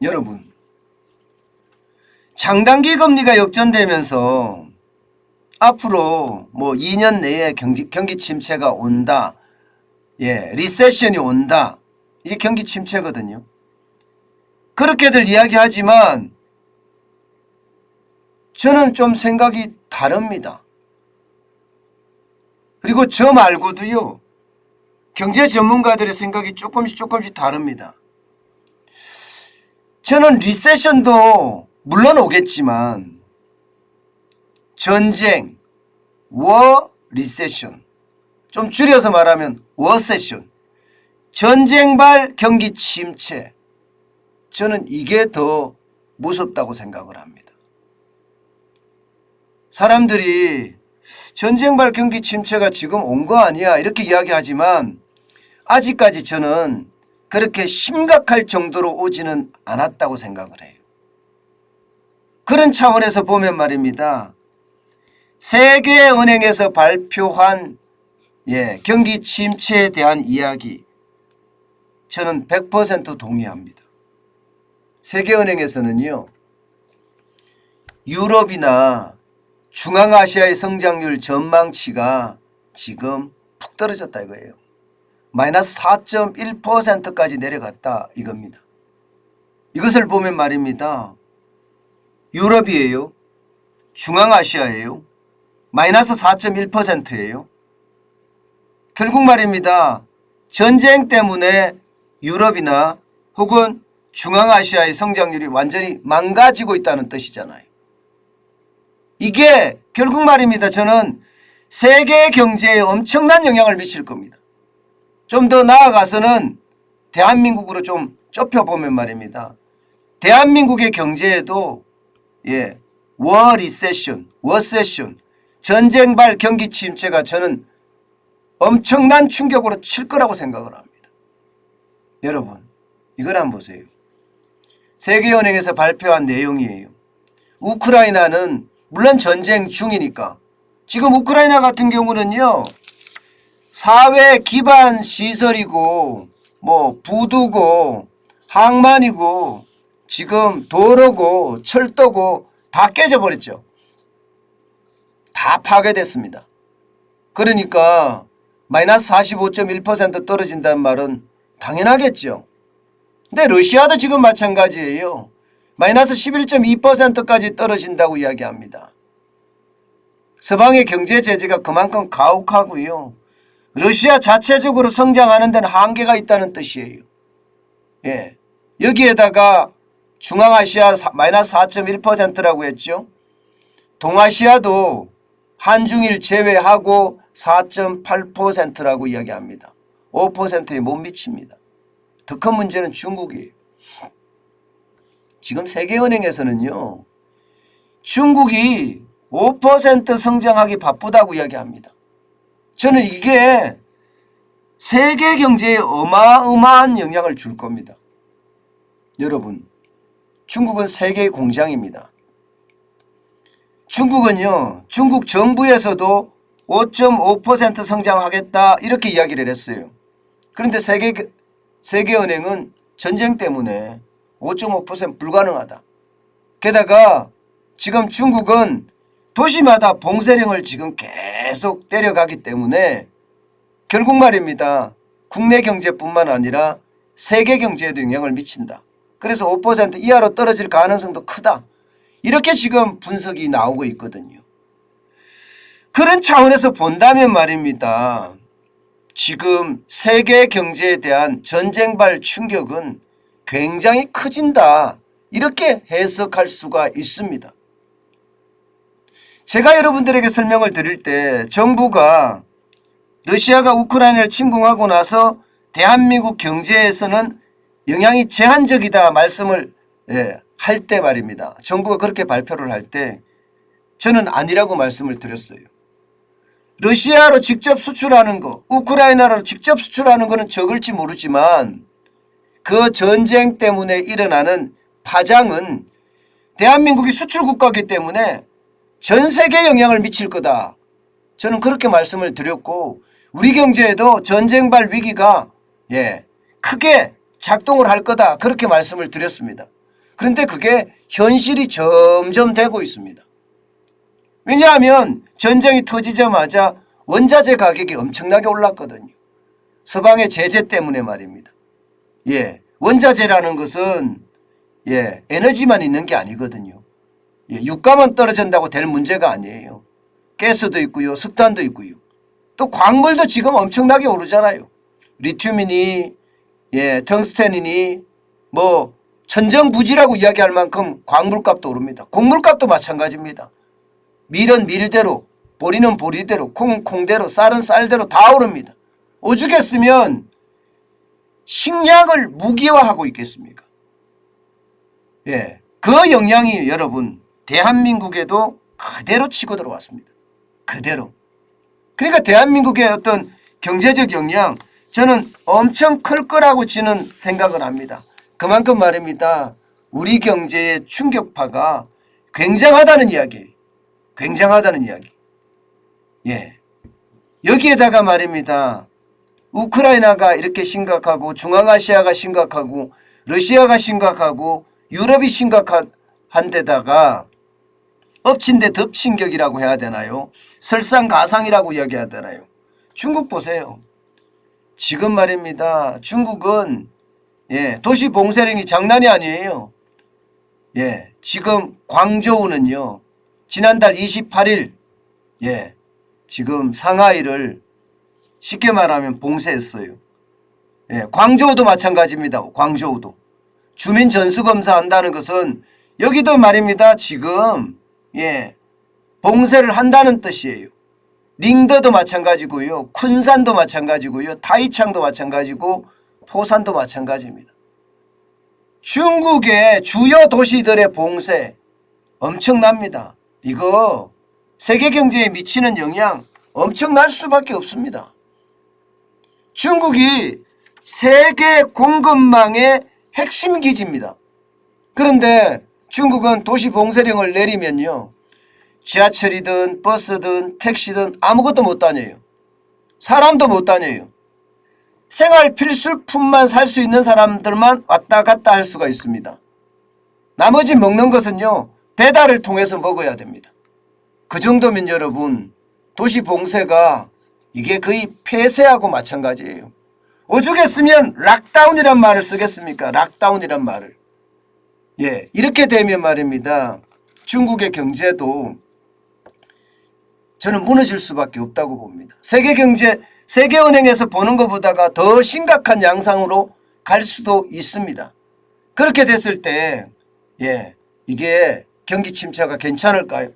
여러분, 장단기 금리가 역전되면서 앞으로 뭐 2년 내에 경기 침체가 온다. 리세션이 온다. 이게 경기 침체거든요. 그렇게들 이야기하지만 저는 좀 생각이 다릅니다. 그리고 저 말고도요. 경제 전문가들의 생각이 조금씩 다릅니다. 저는 리세션도 물론 오겠지만 전쟁, 워 리세션, 좀 줄여서 말하면 워세션, 전쟁발 경기 침체, 저는 이게 더 무섭다고 생각을 합니다. 사람들이 전쟁발 경기 침체가 지금 온 거 아니야 이렇게 이야기하지만 아직까지 저는 그렇게 심각할 정도로 오지는 않았다고 생각을 해요. 그런 차원에서 보면 말입니다. 세계은행에서 발표한 경기 침체에 대한 이야기 저는 100% 동의합니다. 세계은행에서는요. 유럽이나 중앙아시아의 성장률 전망치가 지금 푹 떨어졌다 이거예요. 마이너스 4.1%까지 내려갔다 이겁니다. 이것을 보면 말입니다. 유럽이에요. 중앙아시아예요. 마이너스 4.1%예요. 결국 말입니다. 전쟁 때문에 유럽이나 혹은 중앙아시아의 성장률이 완전히 망가지고 있다는 뜻이잖아요. 이게 결국 말입니다. 저는 세계 경제에 엄청난 영향을 미칠 겁니다. 좀 더 나아가서는 대한민국으로 좀 좁혀보면 말입니다. 대한민국의 경제에도 워리세션, 워세션, 전쟁발 경기 침체가 저는 엄청난 충격으로 칠 거라고 생각을 합니다. 여러분, 이걸 한번 보세요. 세계은행에서 발표한 내용이에요. 우크라이나는 물론 전쟁 중이니까 지금 우크라이나 같은 경우는요. 사회 기반 시설이고 뭐 부두고 항만이고 지금 도로고 철도고 다 깨져버렸죠. 다 파괴됐습니다. 그러니까 마이너스 45.1% 떨어진다는 말은 당연하겠죠. 근데 러시아도 지금 마찬가지예요. 마이너스 11.2%까지 떨어진다고 이야기합니다. 서방의 경제 제재가 그만큼 가혹하고요. 러시아 자체적으로 성장하는 데는 한계가 있다는 뜻이에요. 여기에다가 중앙아시아 마이너스 4.1%라고 했죠. 동아시아도 한중일 제외하고 4.8%라고 이야기합니다. 5%에 못 미칩니다. 더 큰 문제는 중국이에요. 지금 세계은행에서는요. 중국이 5% 성장하기 바쁘다고 이야기합니다. 저는 이게 세계 경제에 어마어마한 영향을 줄 겁니다. 여러분, 중국은 세계의 공장입니다. 중국은요. 중국 정부에서도 5.5% 성장하겠다 이렇게 이야기를 했어요. 그런데 세계은행은 전쟁 때문에 5.5% 불가능하다. 게다가 지금 중국은 도시마다 봉쇄령을 지금 계속 때려가기 때문에 결국 말입니다. 국내 경제뿐만 아니라 세계 경제에도 영향을 미친다. 그래서 5% 이하로 떨어질 가능성도 크다. 이렇게 지금 분석이 나오고 있거든요. 그런 차원에서 본다면 말입니다. 지금 세계 경제에 대한 전쟁발 충격은 굉장히 커진다. 이렇게 해석할 수가 있습니다. 제가 여러분들에게 설명을 드릴 때 정부가 러시아가 우크라이나를 침공하고 나서 대한민국 경제에서는 영향이 제한적이다 말씀을 할 때 말입니다. 정부가 그렇게 발표를 할 때 저는 아니라고 말씀을 드렸어요. 러시아로 직접 수출하는 거, 우크라이나로 직접 수출하는 거는 적을지 모르지만 그 전쟁 때문에 일어나는 파장은 대한민국이 수출국가이기 때문에 전 세계에 영향을 미칠 거다. 저는 그렇게 말씀을 드렸고 우리 경제에도 전쟁발 위기가 크게 작동을 할 거다. 그렇게 말씀을 드렸습니다. 그런데 그게 현실이 점점 되고 있습니다. 왜냐하면 전쟁이 터지자마자 원자재 가격이 엄청나게 올랐거든요. 서방의 제재 때문에 말입니다. 예, 원자재라는 것은 에너지만 있는 게 아니거든요. 유가만 떨어진다고 될 문제가 아니에요. 가스도 있고요, 석탄도 있고요. 또 광물도 지금 엄청나게 오르잖아요. 리튬이니 텅스텐이니 뭐 천정부지라고 이야기할 만큼 광물값도 오릅니다. 곡물값도 마찬가지입니다. 밀은 밀대로, 보리는 보리대로, 콩은 콩대로, 쌀은 쌀대로 다 오릅니다. 오죽했으면 식량을 무기화하고 있겠습니까? 그 영향이 여러분 대한민국에도 그대로 치고 들어왔습니다. 그대로. 그러니까 대한민국의 어떤 경제적 영향 저는 엄청 클 거라고 저는 생각을 합니다. 그만큼 말입니다. 우리 경제의 충격파가 굉장하다는 이야기예요. 굉장하다는 이야기. 여기에다가 말입니다. 우크라이나가 이렇게 심각하고 중앙아시아가 심각하고 러시아가 심각하고 유럽이 심각한 데다가 엎친 데 덮친 격이라고 해야 되나요? 설상가상이라고 이야기해야 되나요? 중국 보세요. 지금 말입니다. 중국은 도시 봉쇄령이 장난이 아니에요. 지금 광저우는요. 지난달 28일 지금 상하이를 쉽게 말하면 봉쇄했어요. 광저우도 마찬가지입니다. 광저우도. 주민 전수검사 한다는 것은 여기도 말입니다. 지금 봉쇄를 한다는 뜻이에요. 링더도 마찬가지고요. 쿤산도 마찬가지고요. 타이창도 마찬가지고 포산도 마찬가지입니다. 중국의 주요 도시들의 봉쇄 엄청납니다. 이거 세계 경제에 미치는 영향 엄청날 수밖에 없습니다. 중국이 세계 공급망의 핵심 기지입니다. 그런데 중국은 도시 봉쇄령을 내리면요. 지하철이든 버스든 택시든 아무것도 못 다녀요. 사람도 못 다녀요. 생활 필수품만 살 수 있는 사람들만 왔다 갔다 할 수가 있습니다. 나머지 먹는 것은요. 배달을 통해서 먹어야 됩니다. 그 정도면 여러분 도시 봉쇄가 이게 거의 폐쇄하고 마찬가지예요. 오죽했으면 락다운이란 말을 쓰겠습니까? 락다운이란 말을. 이렇게 되면 말입니다. 중국의 경제도 저는 무너질 수밖에 없다고 봅니다. 세계경제, 세계은행에서 보는 것보다가 더 심각한 양상으로 갈 수도 있습니다. 그렇게 됐을 때 이게 경기 침체가 괜찮을까요?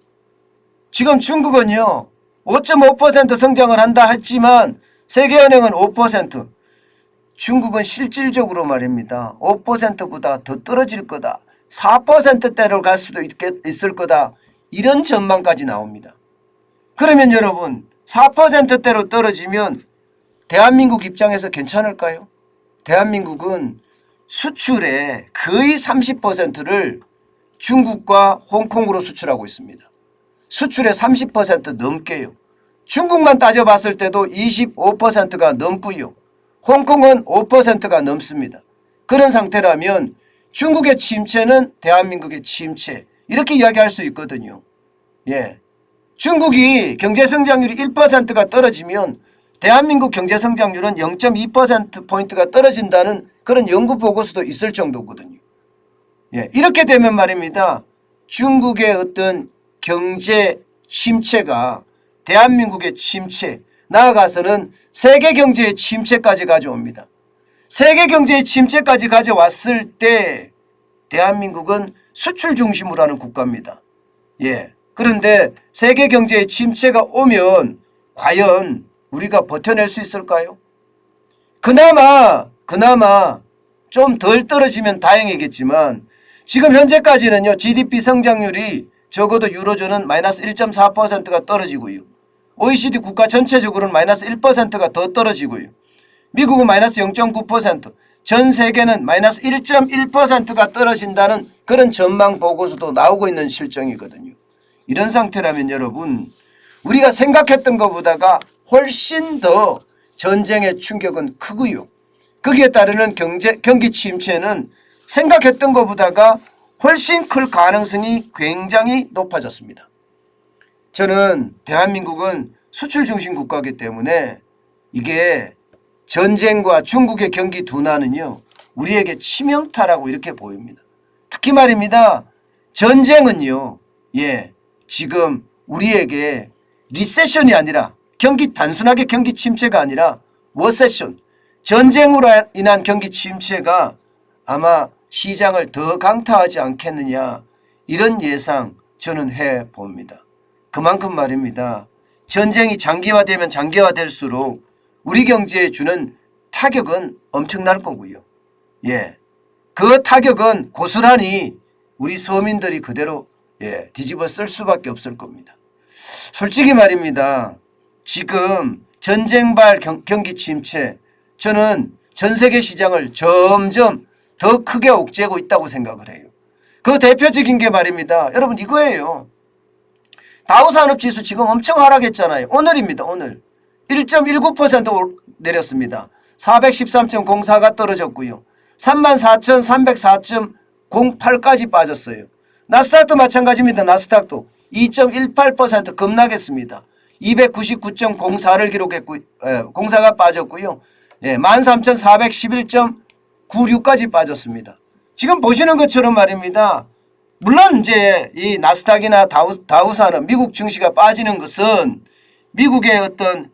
지금 중국은요. 5.5% 성장을 한다 했지만 세계은행은 5%. 중국은 실질적으로 말입니다. 5%보다 더 떨어질 거다. 4%대로 갈 수도 있을 거다. 이런 전망까지 나옵니다. 그러면 여러분 4%대로 떨어지면 대한민국 입장에서 괜찮을까요? 대한민국은 수출의 거의 30%를 중국과 홍콩으로 수출하고 있습니다. 수출의 30% 넘게요. 중국만 따져봤을 때도 25%가 넘고요. 홍콩은 5%가 넘습니다. 그런 상태라면 중국의 침체는 대한민국의 침체 이렇게 이야기할 수 있거든요. 중국이 경제성장률이 1%가 떨어지면 대한민국 경제성장률은 0.2%포인트가 떨어진다는 그런 연구 보고서도 있을 정도거든요. 이렇게 되면 말입니다. 중국의 어떤 경제 침체가 대한민국의 침체, 나아가서는 세계 경제의 침체까지 가져옵니다. 세계 경제의 침체까지 가져왔을 때 대한민국은 수출 중심으로 하는 국가입니다. 그런데 세계 경제의 침체가 오면 과연 우리가 버텨낼 수 있을까요? 그나마 좀 덜 떨어지면 다행이겠지만 지금 현재까지는요. GDP 성장률이 적어도 유로존은 마이너스 1.4%가 떨어지고요. OECD 국가 전체적으로는 마이너스 1%가 더 떨어지고요. 미국은 마이너스 0.9%, 전 세계는 마이너스 1.1%가 떨어진다는 그런 전망 보고서도 나오고 있는 실정이거든요. 이런 상태라면 여러분 우리가 생각했던 것보다가 훨씬 더 전쟁의 충격은 크고요. 거기에 따르는 경기 침체는 생각했던 것보다가 훨씬 클 가능성이 굉장히 높아졌습니다. 저는 대한민국은 수출 중심 국가이기 때문에 이게 전쟁과 중국의 경기 둔화는요 우리에게 치명타라고 이렇게 보입니다. 특히 말입니다. 전쟁은요 지금 우리에게 리세션이 아니라 단순하게 경기 침체가 아니라 워세션, 전쟁으로 인한 경기 침체가 아마 시장을 더 강타하지 않겠느냐 이런 예상 저는 해봅니다. 그만큼 말입니다. 전쟁이 장기화되면 장기화될수록 우리 경제에 주는 타격은 엄청날 거고요. 그 타격은 고스란히 우리 서민들이 그대로 뒤집어 쓸 수밖에 없을 겁니다. 솔직히 말입니다. 지금 전쟁발 경기 침체 저는 전 세계 시장을 점점 더 크게 옥죄고 있다고 생각을 해요. 그 대표적인 게 말입니다. 여러분 이거예요. 다우산업지수 지금 엄청 하락했잖아요. 오늘입니다. 오늘 1.19% 내렸습니다. 413.04가 떨어졌고요. 34,304.08까지 빠졌어요. 나스닥도 마찬가지입니다. 나스닥도 2.18% 급락했습니다. 299.04를 기록했고 04가 빠졌고요. 13,411.96까지 빠졌습니다. 지금 보시는 것처럼 말입니다. 물론 이제 이 나스닥이나 다우산업 미국 증시가 빠지는 것은 미국의 어떤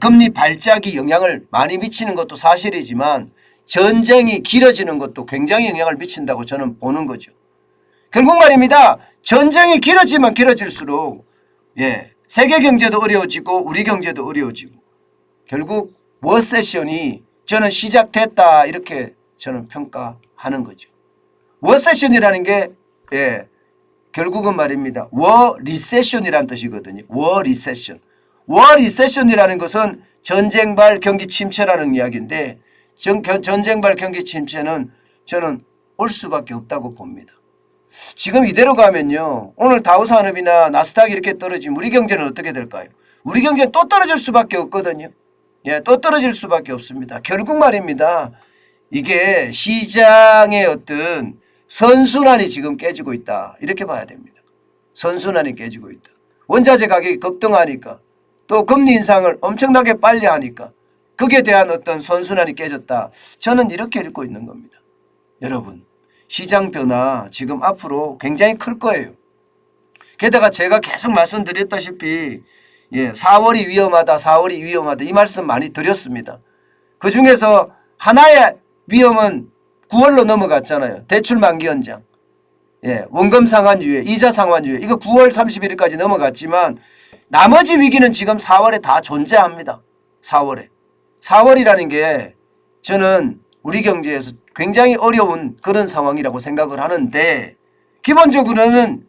금리 발작이 영향을 많이 미치는 것도 사실이지만 전쟁이 길어지는 것도 굉장히 영향을 미친다고 저는 보는 거죠. 결국 말입니다. 전쟁이 길어지면 길어질수록 세계 경제도 어려워지고 우리 경제도 어려워지고 결국 워세션이 저는 시작됐다 이렇게 저는 평가하는 거죠. 워세션이라는 게 결국은 말입니다. 워 리세션이라는 뜻이거든요. 워 리세션. 워 리세션이라는 것은 전쟁발 경기 침체라는 이야기인데 전쟁발 경기 침체는 저는 올 수밖에 없다고 봅니다. 지금 이대로 가면요. 오늘 다우산업이나 나스닥이 이렇게 떨어지면 우리 경제는 어떻게 될까요? 우리 경제는 또 떨어질 수밖에 없거든요. 또 떨어질 수밖에 없습니다. 결국 말입니다. 이게 시장의 어떤 선순환이 지금 깨지고 있다. 이렇게 봐야 됩니다. 선순환이 깨지고 있다. 원자재 가격이 급등하니까 또 금리 인상을 엄청나게 빨리 하니까 거기에 대한 어떤 선순환이 깨졌다. 저는 이렇게 읽고 있는 겁니다. 여러분 시장 변화 지금 앞으로 굉장히 클 거예요. 게다가 제가 계속 말씀드렸다시피 4월이 위험하다 4월이 위험하다 이 말씀 많이 드렸습니다. 그중에서 하나의 위험은 9월로 넘어갔잖아요. 대출 만기 연장, 원금 상환 유예, 이자 상환 유예 이거 9월 31일까지 넘어갔지만 나머지 위기는 지금 4월에 다 존재합니다. 4월이라는 게 저는 우리 경제에서 굉장히 어려운 그런 상황이라고 생각을 하는데 기본적으로는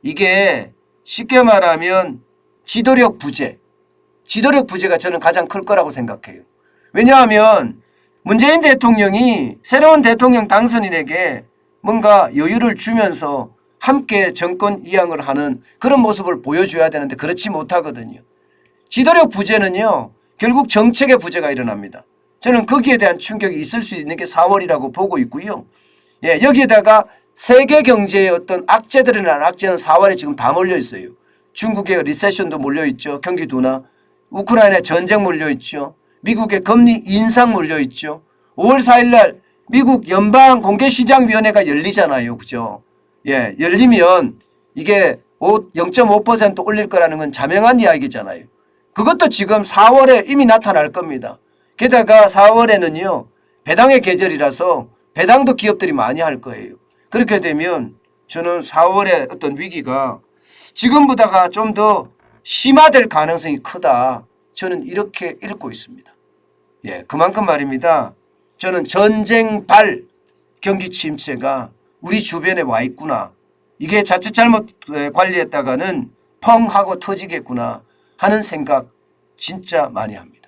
이게 쉽게 말하면 지도력 부재가 저는 가장 클 거라고 생각해요. 왜냐하면 문재인 대통령이 새로운 대통령 당선인에게 뭔가 여유를 주면서 함께 정권 이양을 하는 그런 모습을 보여줘야 되는데 그렇지 못하거든요. 지도력 부재는요. 결국 정책의 부재가 일어납니다. 저는 거기에 대한 충격이 있을 수 있는 게 4월이라고 보고 있고요. 여기에다가 세계 경제의 어떤 악재들이나 악재는 4월에 지금 다 몰려 있어요. 중국의 리세션도 몰려 있죠. 경기 둔화. 우크라이나의 전쟁 몰려 있죠. 미국의 금리 인상 몰려 있죠. 5월 4일 날 미국 연방공개시장위원회가 열리잖아요. 그죠? 열리면 이게 0.5% 올릴 거라는 건 자명한 이야기잖아요. 그것도 지금 4월에 이미 나타날 겁니다. 게다가 4월에는요. 배당의 계절이라서 배당도 기업들이 많이 할 거예요. 그렇게 되면 저는 4월의 어떤 위기가 지금보다가 좀 더 심화될 가능성이 크다. 저는 이렇게 읽고 있습니다. 그만큼 말입니다. 저는 전쟁발 경기 침체가 우리 주변에 와 있구나. 이게 자칫 잘못 관리했다가는 펑 하고 터지겠구나 하는 생각 진짜 많이 합니다.